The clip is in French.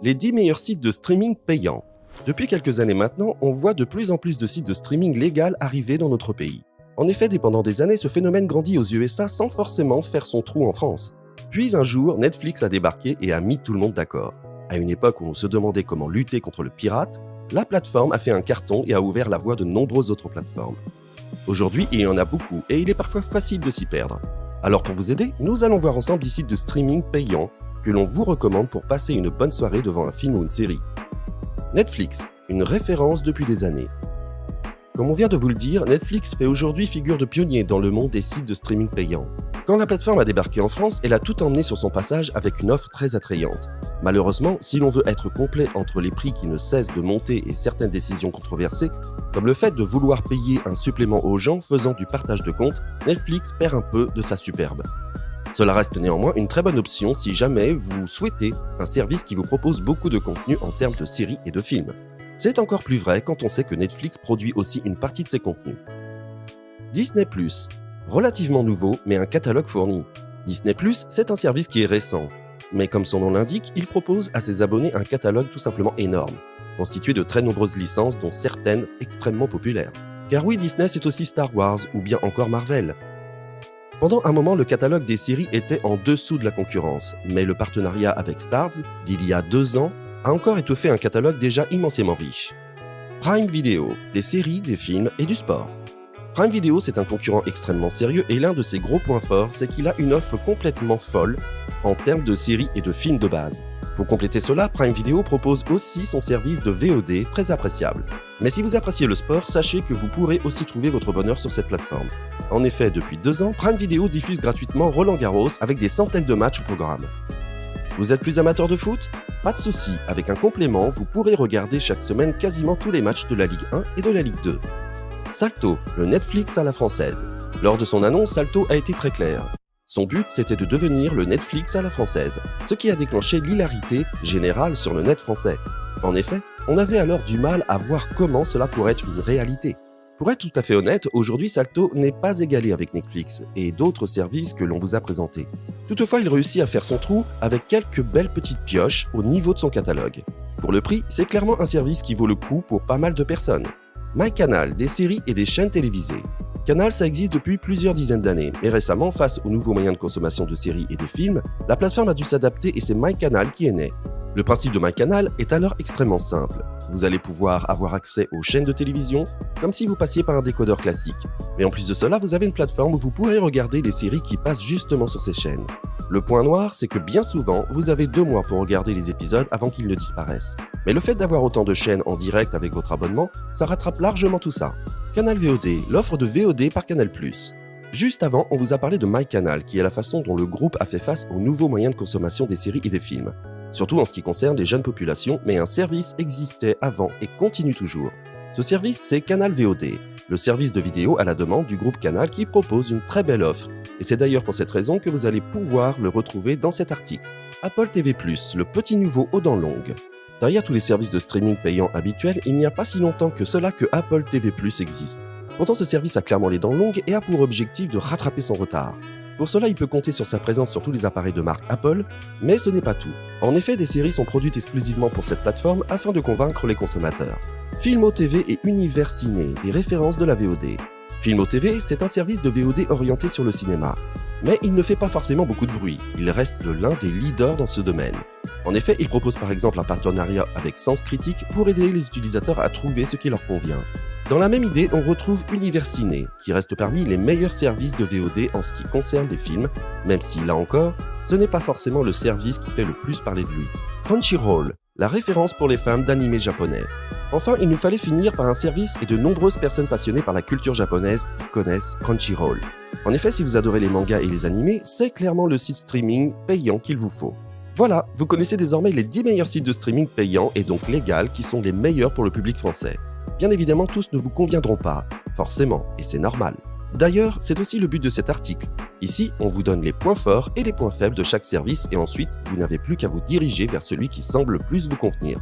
les 10 meilleurs sites de streaming payants. Depuis quelques années maintenant, on voit de plus en plus de sites de streaming légal arriver dans notre pays. En effet, pendant des années, ce phénomène grandit aux USA sans forcément faire son trou en France. Puis un jour, Netflix a débarqué et a mis tout le monde d'accord. À une époque où on se demandait comment lutter contre le pirate, la plateforme a fait un carton et a ouvert la voie de nombreuses autres plateformes. Aujourd'hui, il y en a beaucoup et il est parfois facile de s'y perdre. Alors pour vous aider, nous allons voir ensemble 10 sites de streaming payants que l'on vous recommande pour passer une bonne soirée devant un film ou une série. Netflix, une référence depuis des années. Comme on vient de vous le dire, Netflix fait aujourd'hui figure de pionnier dans le monde des sites de streaming payants. Quand la plateforme a débarqué en France, elle a tout emmené sur son passage avec une offre très attrayante. Malheureusement, si l'on veut être complet entre les prix qui ne cessent de monter et certaines décisions controversées, comme le fait de vouloir payer un supplément aux gens faisant du partage de comptes, Netflix perd un peu de sa superbe. Cela reste néanmoins une très bonne option si jamais vous souhaitez un service qui vous propose beaucoup de contenu en termes de séries et de films. C'est encore plus vrai quand on sait que Netflix produit aussi une partie de ses contenus. Disney+, relativement nouveau mais un catalogue fourni. Disney+, c'est un service qui est récent, mais comme son nom l'indique, il propose à ses abonnés un catalogue tout simplement énorme, constitué de très nombreuses licences dont certaines extrêmement populaires. Car oui, Disney c'est aussi Star Wars ou bien encore Marvel. Pendant un moment, le catalogue des séries était en dessous de la concurrence, mais le partenariat avec Starz, d'il y a 2 ans, a encore étoffé un catalogue déjà immensément riche. Prime Video, des séries, des films et du sport. Prime Video, c'est un concurrent extrêmement sérieux et l'un de ses gros points forts, c'est qu'il a une offre complètement folle en termes de séries et de films de base. Pour compléter cela, Prime Video propose aussi son service de VOD très appréciable. Mais si vous appréciez le sport, sachez que vous pourrez aussi trouver votre bonheur sur cette plateforme. En effet, depuis 2 ans, Prime Video diffuse gratuitement Roland-Garros avec des centaines de matchs au programme. Vous êtes plus amateur de foot ? Pas de souci, avec un complément, vous pourrez regarder chaque semaine quasiment tous les matchs de la Ligue 1 et de la Ligue 2. Salto, le Netflix à la française. Lors de son annonce, Salto a été très clair. Son but, c'était de devenir le Netflix à la française, ce qui a déclenché l'hilarité générale sur le net français. En effet, on avait alors du mal à voir comment cela pourrait être une réalité. Pour être tout à fait honnête, aujourd'hui Salto n'est pas égalé avec Netflix et d'autres services que l'on vous a présentés. Toutefois, il réussit à faire son trou avec quelques belles petites pioches au niveau de son catalogue. Pour le prix, c'est clairement un service qui vaut le coup pour pas mal de personnes. MyCanal, des séries et des chaînes télévisées. Canal, ça existe depuis plusieurs dizaines d'années, mais récemment, face aux nouveaux moyens de consommation de séries et de films, la plateforme a dû s'adapter et c'est MyCanal qui est né. Le principe de MyCanal est alors extrêmement simple. Vous allez pouvoir avoir accès aux chaînes de télévision, comme si vous passiez par un décodeur classique. Mais en plus de cela, vous avez une plateforme où vous pourrez regarder les séries qui passent justement sur ces chaînes. Le point noir, c'est que bien souvent, vous avez 2 mois pour regarder les épisodes avant qu'ils ne disparaissent. Mais le fait d'avoir autant de chaînes en direct avec votre abonnement, ça rattrape largement tout ça. Canal VOD, l'offre de VOD par Canal+. Juste avant, on vous a parlé de MyCanal, qui est la façon dont le groupe a fait face aux nouveaux moyens de consommation des séries et des films. Surtout en ce qui concerne les jeunes populations, mais un service existait avant et continue toujours. Ce service, c'est Canal VOD, le service de vidéo à la demande du groupe Canal qui propose une très belle offre. Et c'est d'ailleurs pour cette raison que vous allez pouvoir le retrouver dans cet article. Apple TV+, le petit nouveau aux dents longues. Derrière tous les services de streaming payants habituels, il n'y a pas si longtemps que cela que Apple TV+ existe. Pourtant, ce service a clairement les dents longues et a pour objectif de rattraper son retard. Pour cela, il peut compter sur sa présence sur tous les appareils de marque Apple, mais ce n'est pas tout. En effet, des séries sont produites exclusivement pour cette plateforme afin de convaincre les consommateurs. Filmo TV et Univers Ciné, des références de la VOD. Filmo TV, c'est un service de VOD orienté sur le cinéma. Mais il ne fait pas forcément beaucoup de bruit, il reste l'un des leaders dans ce domaine. En effet, il propose par exemple un partenariat avec Sens Critique pour aider les utilisateurs à trouver ce qui leur convient. Dans la même idée, on retrouve Univers Ciné, qui reste parmi les meilleurs services de VOD en ce qui concerne les films, même si, là encore, ce n'est pas forcément le service qui fait le plus parler de lui. Crunchyroll, la référence pour les fans d'anime japonais. Enfin, il nous fallait finir par un service et de nombreuses personnes passionnées par la culture japonaise qui connaissent Crunchyroll. En effet, si vous adorez les mangas et les animés, c'est clairement le site streaming payant qu'il vous faut. Voilà, vous connaissez désormais les 10 meilleurs sites de streaming payants et donc légal qui sont les meilleurs pour le public français. Bien évidemment, tous ne vous conviendront pas, forcément, et c'est normal. D'ailleurs, c'est aussi le but de cet article. Ici, on vous donne les points forts et les points faibles de chaque service et ensuite, vous n'avez plus qu'à vous diriger vers celui qui semble le plus vous convenir.